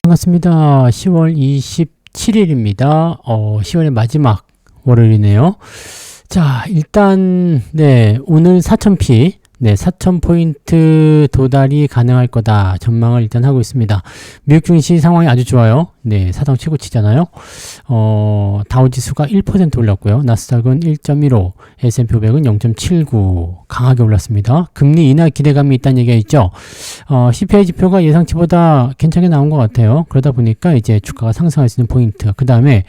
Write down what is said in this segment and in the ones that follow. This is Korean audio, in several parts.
반갑습니다. 10월 27일입니다. 10월의 마지막 월요일이네요. 자, 일단 오늘 4,000p 4,000포인트 도달이 가능할 거다 전망을 일단 하고 있습니다. 미국 증시 상황이 아주 좋아요. 사상 최고치잖아요. 다우지수가 1% 올랐고요. 나스닥은 1.15, S&P 500은 0.79 강하게 올랐습니다. 금리 인하 기대감이 있다는 얘기가 있죠. CPI 지표가 예상치보다 괜찮게 나온 것 같아요. 그러다 보니까 이제 주가가 상승할 수 있는 포인트. 그 다음에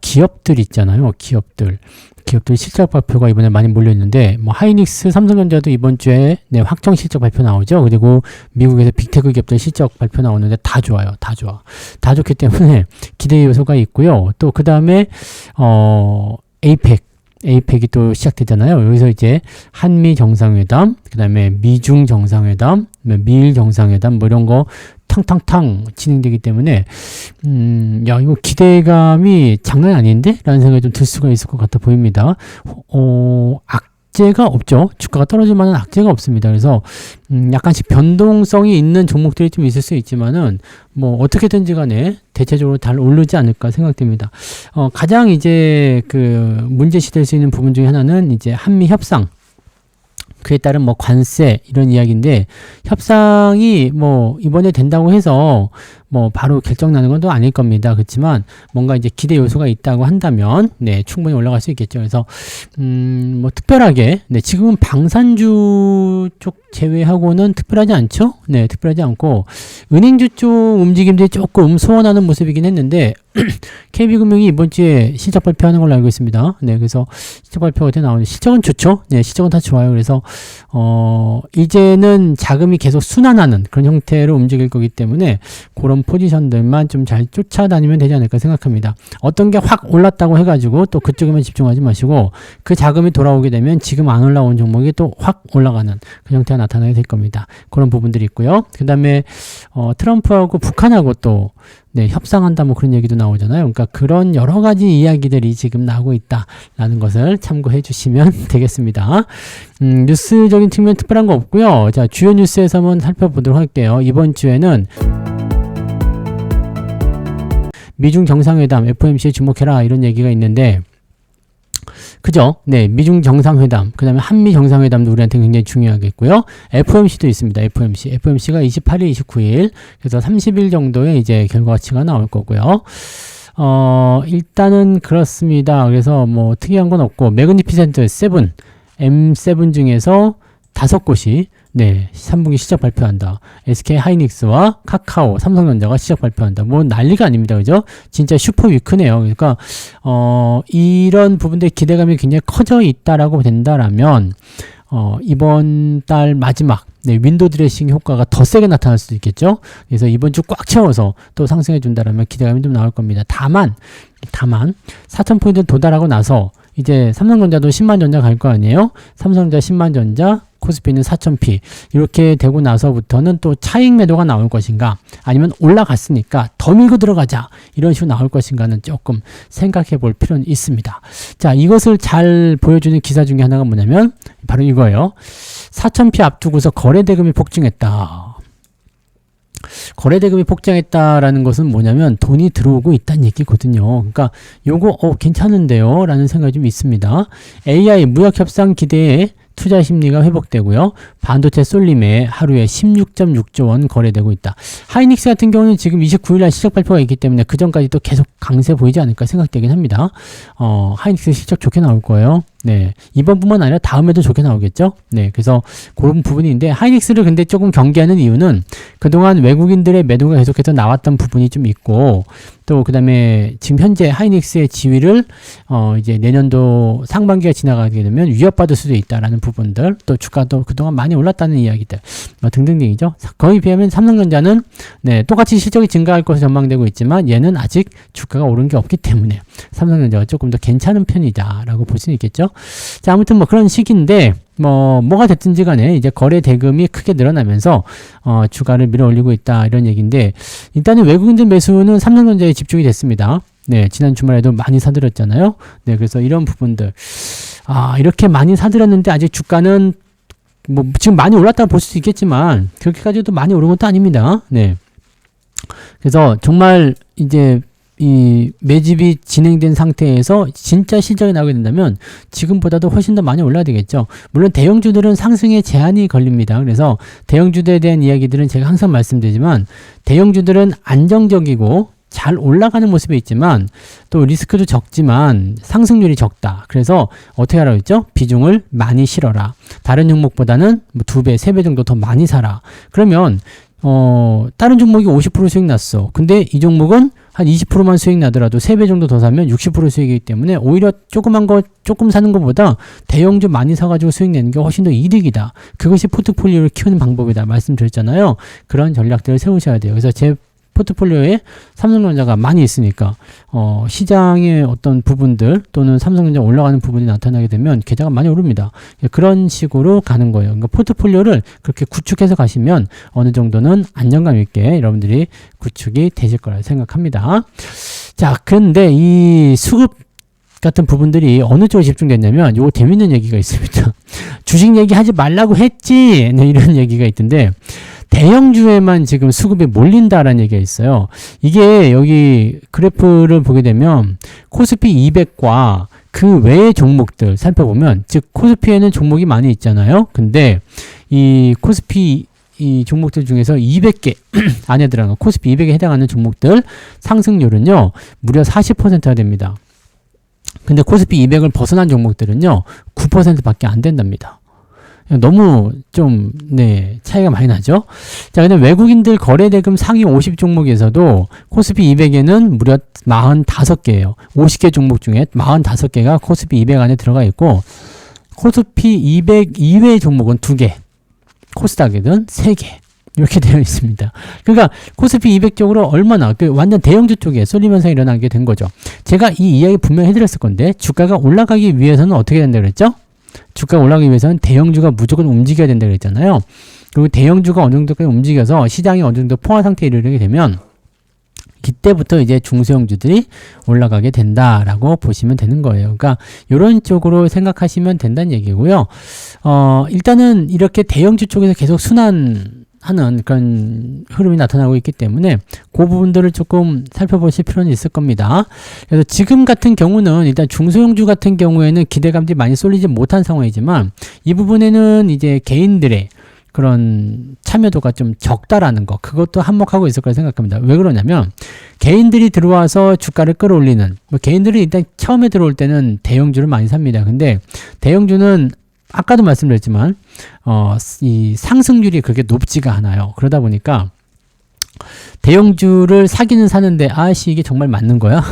기업들 있잖아요. 기업들 실적 발표가 이번에 많이 몰려있는데, 하이닉스, 삼성전자도 이번 주에 확정 실적 발표 나오죠. 그리고 미국에서 빅테크 기업들 실적 발표 나오는데 다 좋아요. 다 좋아. 다 좋기 때문에 기대 요소가 있고요. 또 그 다음에 에이펙이 또 시작되잖아요. 여기서 이제 한미 정상회담, 그 다음에 미중 정상회담, 미일 정상회담, 이런 거 탕탕탕 진행되기 때문에, 이거 기대감이 장난이 아닌데? 라는 생각이 좀 들 수가 있을 것 같아 보입니다. 악재가 없죠. 주가가 떨어질 만한 악재가 없습니다. 그래서, 약간씩 변동성이 있는 종목들이 좀 있을 수 있지만은, 어떻게든지 간에 대체적으로 잘 오르지 않을까 생각됩니다. 가장 이제 문제시 될 수 있는 부분 중에 하나는 이제 한미 협상. 그에 따른 관세 이런 이야기인데, 협상이 이번에 된다고 해서 바로 결정 나는 건 또 아닐 겁니다. 그렇지만 뭔가 이제 기대 요소가 있다고 한다면 충분히 올라갈 수 있겠죠. 그래서 특별하게 지금은 방산주 쪽 제외하고는 특별하지 않죠. 특별하지 않고 은행주 쪽 움직임들이 조금 소원하는 모습이긴 했는데 KB금융이 이번 주에 실적 발표하는 걸로 알고 있습니다. 그래서 실적 발표가 어떻게 나오는지 실적은 좋죠. 실적은 다 좋아요. 그래서 이제는 자금이 계속 순환하는 그런 형태로 움직일 거기 때문에 그런 포지션들만 좀 잘 쫓아다니면 되지 않을까 생각합니다. 어떤 게 확 올랐다고 해가지고 또 그쪽에만 집중하지 마시고 그 자금이 돌아오게 되면 지금 안 올라온 종목이 또 확 올라가는 그 형태가 나타나게 될 겁니다. 그런 부분들이 있고요. 그 다음에 트럼프하고 북한하고 또 협상한다 그런 얘기도 나오잖아요. 그러니까 그런 여러 가지 이야기들이 지금 나오고 있다라는 것을 참고해 주시면 되겠습니다. 뉴스적인 측면 특별한 거 없고요. 자, 주요 뉴스에서 한번 살펴보도록 할게요. 이번 주에는 미중 정상회담, FOMC에 주목해라 이런 얘기가 있는데, 그죠? 미중 정상회담, 그 다음에 한미 정상회담도 우리한테 굉장히 중요하겠고요. FOMC도 있습니다. FOMC가 28일, 29일, 그래서 30일 정도의 이제 결과치가 나올 거고요. 일단은 그렇습니다. 그래서 특이한 건 없고, 매그니피센트 7, M7 중에서 5곳이 3분기 실적 발표한다. SK 하이닉스와 카카오, 삼성전자가 실적 발표한다. 난리가 아닙니다. 그죠? 진짜 슈퍼 위크네요. 그러니까, 이런 부분들의 기대감이 굉장히 커져 있다라고 된다라면, 이번 달 마지막, 윈도우 드레싱 효과가 더 세게 나타날 수도 있겠죠? 그래서 이번 주 꽉 채워서 또 상승해 준다라면 기대감이 좀 나올 겁니다. 다만, 4,000포인트 도달하고 나서, 이제 삼성전자도 10만 전자 갈 거 아니에요? 삼성전자 10만 전자, 코스피는 4,000p 이렇게 되고 나서부터는 또 차익 매도가 나올 것인가, 아니면 올라갔으니까 더 밀고 들어가자 이런 식으로 나올 것인가는 조금 생각해 볼 필요는 있습니다. 자, 이것을 잘 보여주는 기사 중에 하나가 뭐냐면 바로 이거예요. 4,000p 앞두고서 거래대금이 폭증했다. 거래대금이 폭증했다라는 것은 뭐냐면 돈이 들어오고 있다는 얘기거든요. 그러니까 요거 괜찮은데요 라는 생각이 좀 있습니다. AI 무역협상 기대에 투자 심리가 회복되고요. 반도체 쏠림에 하루에 16.6조 원 거래되고 있다. 하이닉스 같은 경우는 지금 29일날 실적 발표가 있기 때문에 그 전까지도 계속 강세 보이지 않을까 생각되긴 합니다. 하이닉스 실적 좋게 나올 거예요. 이번뿐만 아니라 다음에도 좋게 나오겠죠. 그래서 그런 부분인데, 하이닉스를 근데 조금 경계하는 이유는 그동안 외국인들의 매도가 계속해서 나왔던 부분이 좀 있고, 또 그 다음에 지금 현재 하이닉스의 지위를 이제 내년도 상반기가 지나가게 되면 위협받을 수도 있다라는 부분들, 또 주가도 그동안 많이 올랐다는 이야기들 등등등이죠. 거의 비하면 삼성전자는 똑같이 실적이 증가할 것으로 전망되고 있지만 얘는 아직 주가가 오른 게 없기 때문에 삼성전자가 조금 더 괜찮은 편이다라고 볼 수는 있겠죠. 자, 아무튼 그런 시기인데, 뭐가 됐든지 간에 이제 거래 대금이 크게 늘어나면서 주가를 밀어 올리고 있다 이런 얘기인데, 일단은 외국인들 매수는 삼성전자에 집중이 됐습니다. 지난 주말에도 많이 사들였잖아요. 그래서 이런 부분들, 이렇게 많이 사들였는데 아직 주가는 지금 많이 올랐다고 볼 수 있겠지만 그렇게까지도 많이 오른 것도 아닙니다. 그래서 정말 이제 이 매집이 진행된 상태에서 진짜 실적이 나오게 된다면 지금보다도 훨씬 더 많이 올라야 되겠죠. 물론 대형주들은 상승에 제한이 걸립니다. 그래서 대형주들에 대한 이야기들은 제가 항상 말씀드리지만 대형주들은 안정적이고 잘 올라가는 모습이 있지만 또 리스크도 적지만 상승률이 적다. 그래서 어떻게 하라고 했죠? 비중을 많이 실어라. 다른 종목보다는 뭐 2배, 3배 정도 더 많이 사라. 그러면 다른 종목이 50% 수익 났어. 근데 이 종목은 한 20%만 수익 나더라도 3배 정도 더 사면 60% 수익이기 때문에 오히려 조그만 거 조금 사는 것보다 대형주 많이 사가지고 수익 내는 게 훨씬 더 이득이다. 그것이 포트폴리오를 키우는 방법이다. 말씀드렸잖아요. 그런 전략들을 세우셔야 돼요. 그래서 제 포트폴리오에 삼성전자가 많이 있으니까 시장의 어떤 부분들 또는 삼성전자 올라가는 부분이 나타나게 되면 계좌가 많이 오릅니다. 그런 식으로 가는 거예요. 그러니까 포트폴리오를 그렇게 구축해서 가시면 어느 정도는 안정감 있게 여러분들이 구축이 되실 거라 생각합니다. 자, 근데 이 수급 같은 부분들이 어느 쪽에 집중됐냐면 요거 재밌는 얘기가 있습니다. 주식 얘기하지 말라고 했지, 네, 이런 얘기가 있던데 대형주에만 지금 수급이 몰린다라는 얘기가 있어요. 이게 여기 그래프를 보게 되면 코스피 200과 그 외의 종목들 살펴보면, 즉 코스피에는 종목이 많이 있잖아요. 근데 이 코스피 이 종목들 중에서 200개 안에 들어가는 코스피 200에 해당하는 종목들 상승률은요 무려 40%가 됩니다. 근데 코스피 200을 벗어난 종목들은요 9%밖에 안 된답니다. 너무 좀, 네, 차이가 많이 나죠? 자, 근데 외국인들 거래대금 상위 50 종목에서도 코스피 200에는 무려 45개예요. 50개 종목 중에 45개가 코스피 200 안에 들어가 있고, 코스피 200 이외의 종목은 2개, 코스닥에는 3개. 이렇게 되어 있습니다. 그러니까 코스피 200 쪽으로 얼마나 완전 대형주 쪽에 쏠림 현상이 일어나게 된 거죠. 제가 이 이야기 분명히 해드렸을 건데 주가가 올라가기 위해서는 어떻게 된다 그랬죠? 주가가 올라가기 위해서는 대형주가 무조건 움직여야 된다 그랬잖아요. 그리고 대형주가 어느 정도까지 움직여서 시장이 어느 정도 포화 상태에 이르게 되면 그때부터 이제 중소형주들이 올라가게 된다라고 보시면 되는 거예요. 그러니까 이런 쪽으로 생각하시면 된다는 얘기고요. 일단은 이렇게 대형주 쪽에서 계속 순환하는 그런 흐름이 나타나고 있기 때문에 그 부분들을 조금 살펴보실 필요는 있을 겁니다. 그래서 지금 같은 경우는 일단 중소형주 같은 경우에는 기대감들이 많이 쏠리지 못한 상황이지만 이 부분에는 이제 개인들의 그런 참여도가 좀 적다라는 거, 그것도 한몫하고 있을 거라 생각합니다. 왜 그러냐면 개인들이 들어와서 주가를 끌어올리는, 개인들이 일단 처음에 들어올 때는 대형주를 많이 삽니다. 근데 대형주는 아까도 말씀드렸지만 이 상승률이 그렇게 높지가 않아요. 그러다 보니까 대형주를 사기는 사는데 아씨 이게 정말 맞는 거야?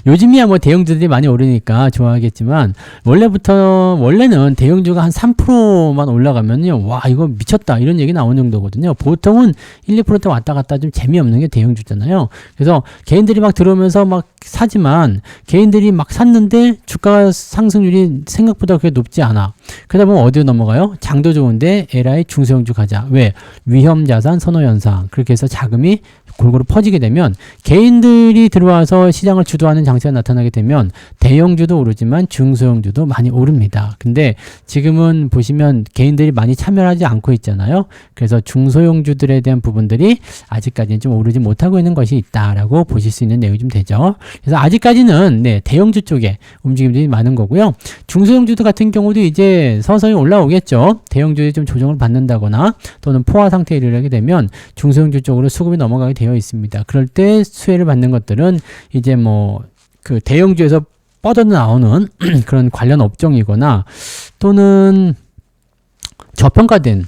요즘이야 뭐 대형주들이 많이 오르니까 좋아하겠지만 원래는 대형주가 한 3%만 올라가면요 와 이거 미쳤다 이런 얘기 나오는 정도거든요. 보통은 1, 2% 왔다 갔다 좀 재미없는 게 대형주잖아요. 그래서 개인들이 막 들어오면서 막 사지만 개인들이 막 샀는데 주가 상승률이 생각보다 그렇게 높지 않아. 그러다 보면 어디로 넘어가요? 장도 좋은데 에라이 중소형주 가자. 왜? 위험자산 선호 현상. 그렇게 해서 자금이 골고루 퍼지게 되면 개인들이 들어와서 시장을 주도하는 장세가 나타나게 되면 대형주도 오르지만 중소형주도 많이 오릅니다. 근데 지금은 보시면 개인들이 많이 참여하지 않고 있잖아요. 그래서 중소형주들에 대한 부분들이 아직까지는 좀 오르지 못하고 있는 것이 있다라고 보실 수 있는 내용이 좀 되죠. 그래서 아직까지는 네, 대형주 쪽에 움직임들이 많은 거고요. 중소형주들 같은 경우도 이제 서서히 올라오겠죠. 대형주들이 좀 조정을 받는다거나 또는 포화 상태에 이르게 되면 중소형주 쪽으로 수급이 넘어가게 되어 있습니다. 그럴 때 수혜를 받는 것들은 이제 뭐 그 대형주에서 뻗어 나오는 그런 관련 업종이거나 또는 저평가된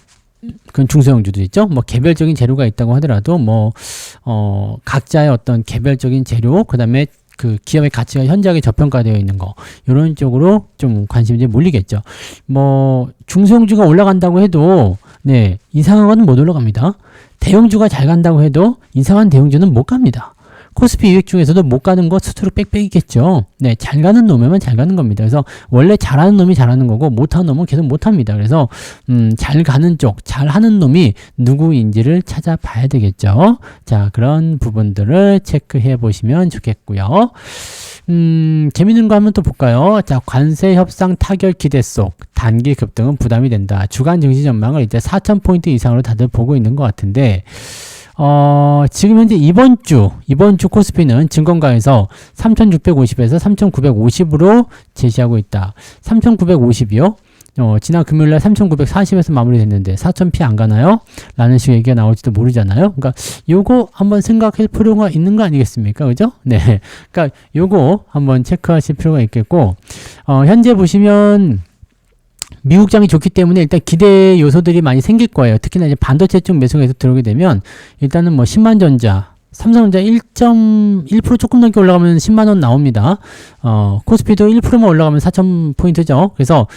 그런 중소형주도 있죠. 뭐 개별적인 재료가 있다고 하더라도 뭐 각자의 어떤 개별적인 재료, 그다음에 그 기업의 가치가 현저하게 저평가되어 있는 거, 이런 쪽으로 좀 관심이 몰리겠죠. 뭐 중소형주가 올라간다고 해도 네 이상한 건 못 올라갑니다. 대형주가 잘 간다고 해도 이상한 대형주는 못 갑니다. 코스피 200 중에서도 못 가는 거 스스로 빽빽이겠죠. 네, 잘 가는 놈에만 잘 가는 겁니다. 그래서 원래 잘하는 놈이 잘하는 거고 못하는 놈은 계속 못합니다. 그래서 잘 가는 쪽, 잘하는 놈이 누구인지를 찾아봐야 되겠죠. 자, 그런 부분들을 체크해 보시면 좋겠고요. 재밌는 거 한번 또 볼까요? 자, 관세 협상 타결 기대 속 단기 급등은 부담이 된다. 주간 증시 전망을 이제 4,000포인트 이상으로 다들 보고 있는 것 같은데 지금 현재 이번 주 코스피는 증권가에서 3,650에서 3,950으로 제시하고 있다. 3,950이요? 지난 금요일날 3,940에서 마무리됐는데 4,000피 안 가나요? 라는 식의 얘기가 나올지도 모르잖아요. 그러니까 요거 한번 생각할 필요가 있는 거 아니겠습니까? 그죠? 네. 그러니까 요거 한번 체크하실 필요가 있겠고, 현재 보시면 미국장이 좋기 때문에 일단 기대 요소들이 많이 생길 거예요. 특히나 이제 반도체 쪽 매수가 계속 들어오게 되면 일단은 뭐 10만전자, 삼성전자 1.1% 조금 넘게 올라가면 10만원 나옵니다. 코스피도 1%만 올라가면 4,000포인트죠. 그래서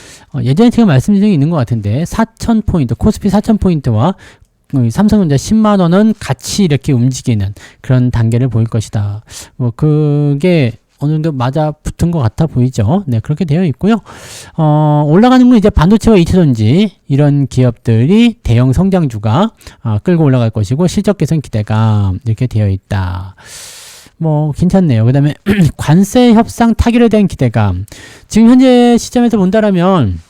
예전에 제가 말씀드린 적이 있는 것 같은데 4,000포인트, 코스피 4,000포인트와 삼성전자 10만원은 같이 이렇게 움직이는 그런 단계를 보일 것이다. 뭐 그게 어느 정도 맞아 붙은 것 같아 보이죠. 네, 그렇게 되어 있고요. 올라가는 건 이제 반도체와 2차전지 이런 기업들이 대형 성장주가 끌고 올라갈 것이고 실적 개선 기대감 이렇게 되어 있다. 뭐 괜찮네요. 그 다음에 관세 협상 타결에 대한 기대감. 지금 현재 시점에서 본다라면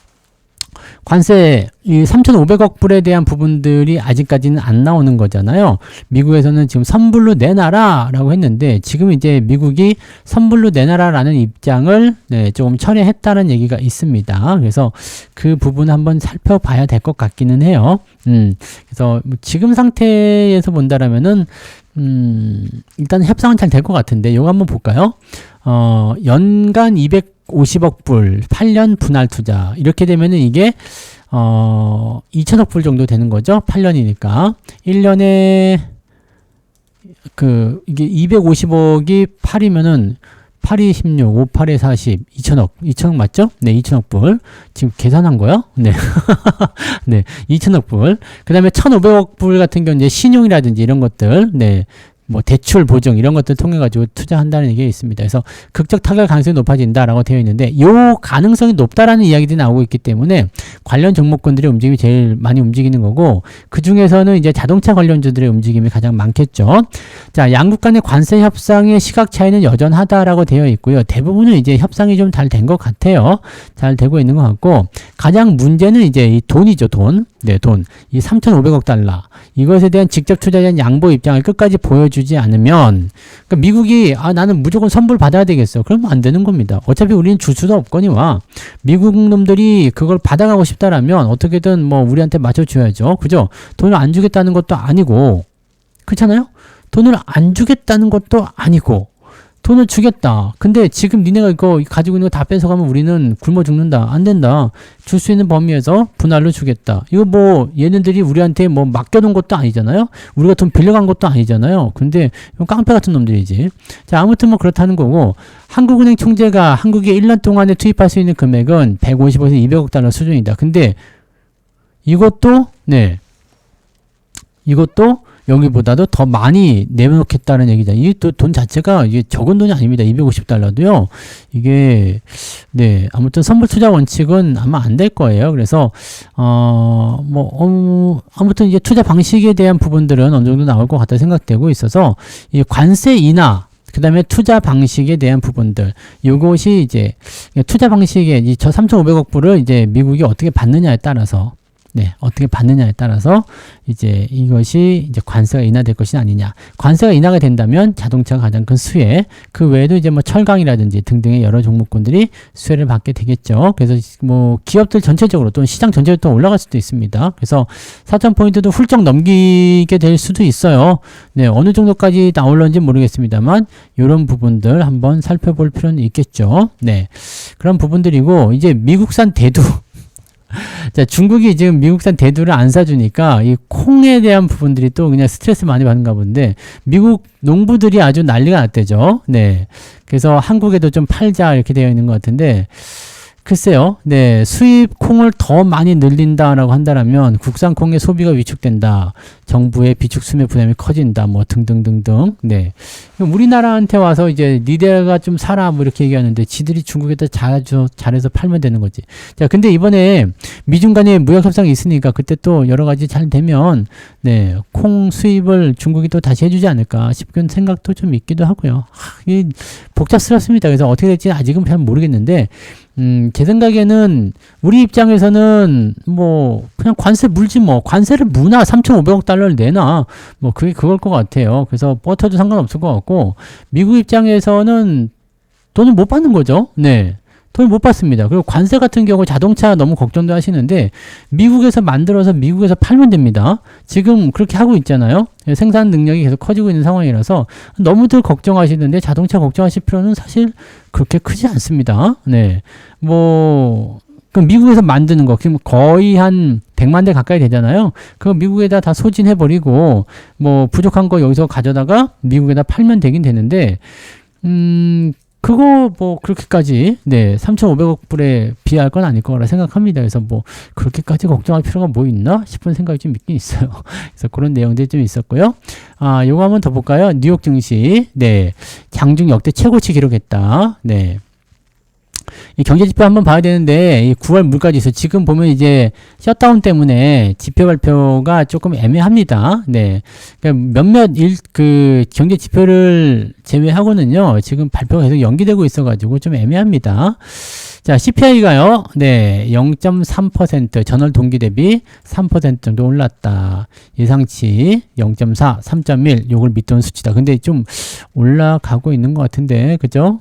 관세 이 3,500억 불에 대한 부분들이 아직까지는 안 나오는 거잖아요. 미국에서는 지금 선불로 내놔라 라고 했는데 지금 이제 미국이 선불로 내놔라 라는 입장을 조금 철회했다는 얘기가 있습니다. 그래서 그 부분 한번 살펴봐야 될 것 같기는 해요. 그래서 지금 상태에서 본다라면은 일단 협상은 잘 될 것 같은데 이거 한번 볼까요? 연간 250억 불 8년 분할 투자 이렇게 되면은 이게 2천억 불 정도 되는 거죠. 8년이니까 1년에 이게 250억이 8이면은 8이 16, 5, 8에 40, 2천억 맞죠? 네, 2천억 불. 지금 계산한 거요? 네. 네, 2천억 불. 그 다음에 1,500억 불 같은 경우는 이제 신용이라든지 이런 것들, 네. 뭐 대출 보증 이런 것들 통해 가지고 투자한다는 얘기가 있습니다. 그래서 극적 타결 가능성이 높아진다라고 되어 있는데 이 가능성이 높다라는 이야기들이 나오고 있기 때문에 관련 종목군들의 움직임이 제일 많이 움직이는 거고 그 중에서는 이제 자동차 관련주들의 움직임이 가장 많겠죠. 자, 양국 간의 관세 협상의 시각 차이는 여전하다라고 되어 있고요. 대부분은 이제 협상이 좀 잘 된 것 같아요. 잘 되고 있는 것 같고 가장 문제는 이제 이 돈이죠. 돈. 네, 돈. 이 3,500억 달러. 이것에 대한 직접 투자에 대한 양보 입장을 끝까지 보여주지 않으면, 그러니까 미국이, 나는 무조건 선불 받아야 되겠어. 그러면 안 되는 겁니다. 어차피 우리는 줄 수도 없거니와, 미국 놈들이 그걸 받아가고 싶다라면 어떻게든 뭐 우리한테 맞춰줘야죠. 그죠? 돈을 안 주겠다는 것도 아니고, 그렇잖아요? 돈을 안 주겠다는 것도 아니고, 돈을 주겠다. 근데 지금 니네가 이거 가지고 있는 거 다 뺏어가면 우리는 굶어 죽는다. 안 된다. 줄 수 있는 범위에서 분할로 주겠다. 이거 뭐 얘네들이 우리한테 뭐 맡겨놓은 것도 아니잖아요. 우리가 돈 빌려간 것도 아니잖아요. 근데 깡패 같은 놈들이지. 자, 아무튼 뭐 그렇다는 거고 한국은행 총재가 한국에 1년 동안에 투입할 수 있는 금액은 150에서 200억 달러 수준이다. 근데 이것도 여기보다도 더 많이 내놓겠다는 얘기죠. 이게 또 돈 자체가 이게 적은 돈이 아닙니다. 250달러도요. 이게 아무튼 선불 투자 원칙은 아마 안 될 거예요. 그래서 아무튼 이제 투자 방식에 대한 부분들은 어느 정도 나올 것 같다 생각되고 있어서 이 관세 인하 그 다음에 투자 방식에 대한 부분들, 요것이 이제 투자 방식에 저 3,500억 불을 이제 미국이 어떻게 받느냐에 따라서 어떻게 받느냐에 따라서 이제 이것이 이제 관세가 인하될 것이 아니냐. 관세가 인하가 된다면 자동차가 가장 큰 수혜, 그 외에도 이제 뭐 철강이라든지 등등의 여러 종목군들이 수혜를 받게 되겠죠. 그래서 뭐 기업들 전체적으로 또는 시장 전체로 또 올라갈 수도 있습니다. 그래서 4,000포인트도 훌쩍 넘기게 될 수도 있어요. 어느 정도까지 나올런지 모르겠습니다만 이런 부분들 한번 살펴볼 필요는 있겠죠. 그런 부분들이고 이제 미국산 대두 자, 중국이 지금 미국산 대두를 안 사주니까 이 콩에 대한 부분들이 또 그냥 스트레스 많이 받는가 본데 미국 농부들이 아주 난리가 났대죠. 그래서 한국에도 좀 팔자 이렇게 되어 있는 것 같은데 글쎄요. 수입 콩을 더 많이 늘린다라고 한다면 국산 콩의 소비가 위축된다. 정부의 비축 수매 부담이 커진다. 뭐 등등등등. 우리나라한테 와서 이제 니네가 좀 사라 뭐 이렇게 얘기하는데 지들이 중국에다 잘해서 팔면 되는 거지. 자, 근데 이번에 미중 간의 무역 협상이 있으니까 그때 또 여러 가지 잘 되면 콩 수입을 중국이 또 다시 해주지 않을까 싶은 생각도 좀 있기도 하고요. 복잡스럽습니다. 그래서 어떻게 될지 아직은 잘 모르겠는데 제 생각에는 우리 입장에서는 뭐 그냥 관세 물지 뭐 관세를 무나 3,500억 달러를 내놔 뭐 그게 그걸 것 같아요. 그래서 버텨도 상관없을 것 같고 미국 입장에서는 돈을 못 받는 거죠. 네. 돈을 못 받습니다. 그리고 관세 같은 경우 자동차 너무 걱정도 하시는데 미국에서 만들어서 미국에서 팔면 됩니다. 지금 그렇게 하고 있잖아요. 생산 능력이 계속 커지고 있는 상황이라서 너무들 걱정하시는데 자동차 걱정하실 필요는 사실 그렇게 크지 않습니다. 네. 뭐 그럼 미국에서 만드는 거 지금 거의 한 100만 대 가까이 되잖아요. 그거 미국에다 다 소진해버리고 뭐 부족한 거 여기서 가져다가 미국에다 팔면 되긴 되는데 그거 뭐 그렇게까지 3,500억 불에 비할 건 아닐 거라 생각합니다. 그래서 뭐 그렇게까지 걱정할 필요가 뭐 있나 싶은 생각이 좀 있긴 있어요. 그래서 그런 내용들이 좀 있었고요. 요거 한번 더 볼까요? 뉴욕 증시 장중 역대 최고치 기록했다. 이 경제 지표 한번 봐야 되는데 이 9월 물가 지수 지금 보면 이제 셧다운 때문에 지표 발표가 조금 애매합니다. 그러니까 몇몇 그 경제 지표를 제외하고는요 지금 발표가 계속 연기되고 있어가지고 좀 애매합니다. 자, CPI가요, 0.3% 전월 동기 대비 3% 정도 올랐다. 예상치 0.4, 3.1 요걸 밑돈 수치다. 근데 좀 올라가고 있는 것 같은데, 그죠?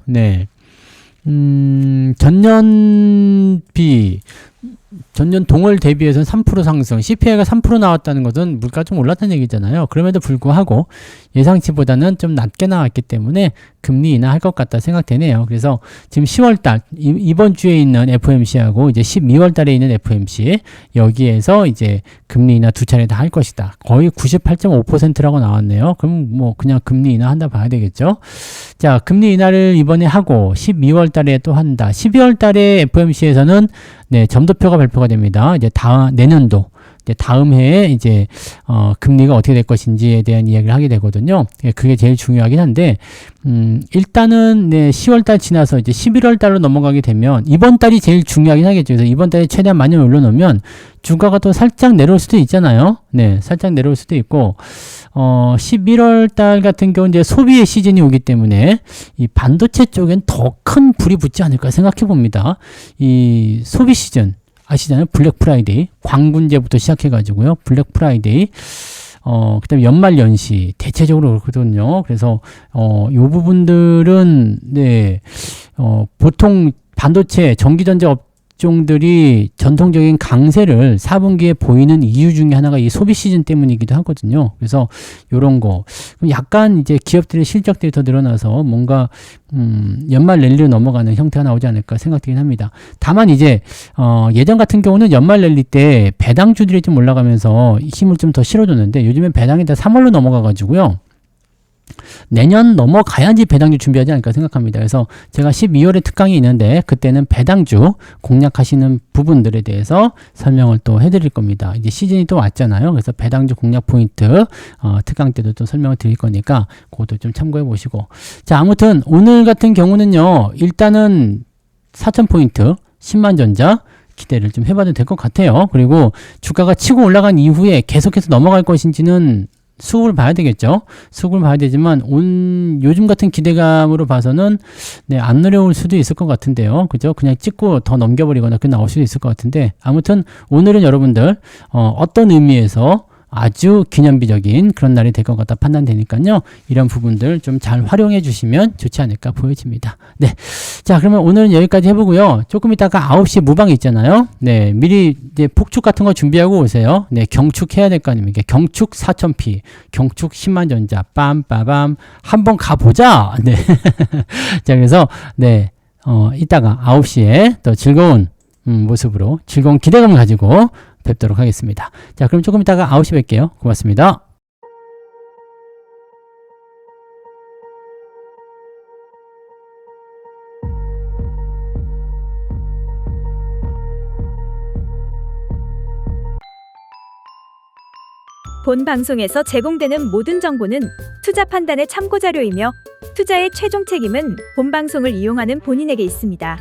전년 동월 대비해서는 3% 상승, CPI가 3% 나왔다는 것은 물가가 좀 올랐다는 얘기잖아요. 그럼에도 불구하고 예상치보다는 좀 낮게 나왔기 때문에 금리 인하할 것 같다 생각되네요. 그래서 지금 10월달, 이번 주에 있는 FOMC하고 이제 12월 달에 있는 FOMC, 여기에서 이제 금리 인하 두 차례 다 할 것이다. 거의 98.5%라고 나왔네요. 그럼 뭐 그냥 금리 인하 한다 봐야 되겠죠. 자, 금리 인하를 이번에 하고 12월 달에 또 한다. 12월 달에 FOMC에서는 점도표가 발표가 됩니다. 이제 내년도 이제 다음 해에 이제 금리가 어떻게 될 것인지에 대한 이야기를 하게 되거든요. 그게 제일 중요하긴 한데 일단은 10월 달 지나서 이제 11월 달로 넘어가게 되면 이번 달이 제일 중요하긴 하겠죠. 그래서 이번 달에 최대한 많이 올려놓으면 주가가 또 살짝 내려올 수도 있잖아요. 살짝 내려올 수도 있고 11월 달 같은 경우는 이제 소비의 시즌이 오기 때문에 이 반도체 쪽엔 더 큰 불이 붙지 않을까 생각해 봅니다. 이 소비 시즌 아시잖아요. 블랙 프라이데이, 광군제부터 시작해가지고요. 블랙 프라이데이, 그 다음에 연말 연시, 대체적으로 그렇거든요. 그래서, 요 부분들은, 보통 반도체, 전기전자 업종들이 전통적인 강세를 4분기에 보이는 이유 중에 하나가 이 소비 시즌 때문이기도 하거든요. 그래서 요런 거. 약간 이제 기업들의 실적들이 더 늘어나서 뭔가, 연말 랠리로 넘어가는 형태가 나오지 않을까 생각되긴 합니다. 다만 이제 예전 같은 경우는 연말 랠리 때 배당주들이 좀 올라가면서 힘을 좀 더 실어줬는데 요즘엔 배당이 다 3월로 넘어가가지고요. 내년 넘어가야지 배당주 준비하지 않을까 생각합니다. 그래서 제가 12월에 특강이 있는데 그때는 배당주 공략하시는 부분들에 대해서 설명을 또 해드릴 겁니다. 이제 시즌이 또 왔잖아요. 그래서 배당주 공략 포인트 특강 때도 또 설명을 드릴 거니까 그것도 좀 참고해 보시고, 자, 아무튼 오늘 같은 경우는요 일단은 4,000포인트 10만전자 기대를 좀 해봐도 될 것 같아요. 그리고 주가가 치고 올라간 이후에 계속해서 넘어갈 것인지는 수급을 봐야 되겠죠. 수급을 봐야 되지만 요즘 같은 기대감으로 봐서는 안 내려올 수도 있을 것 같은데요. 그죠? 그냥 찍고 더 넘겨버리거나 그냥 나올 수도 있을 것 같은데, 아무튼 오늘은 여러분들 어떤 의미에서 아주 기념비적인 그런 날이 될 것 같다 판단되니까요. 이런 부분들 좀 잘 활용해 주시면 좋지 않을까 보여집니다. 자, 그러면 오늘은 여기까지 해보고요. 조금 이따가 9시에 무방이 있잖아요. 미리 이제 폭축 같은 거 준비하고 오세요. 경축해야 될 거 아닙니까? 경축 4,000p, 경축 10만전자, 빰빠밤, 한번 가보자! 자, 그래서, 이따가 9시에 또 즐거운 모습으로, 즐거운 기대감을 가지고 뵙도록 하겠습니다. 자, 그럼 조금 이따가 9시 뵐게요. 고맙습니다. 본 방송에서 제공되는 모든 정보는 투자 판단의 참고 자료이며 투자의 최종 책임은 본 방송을 이용하는 본인에게 있습니다.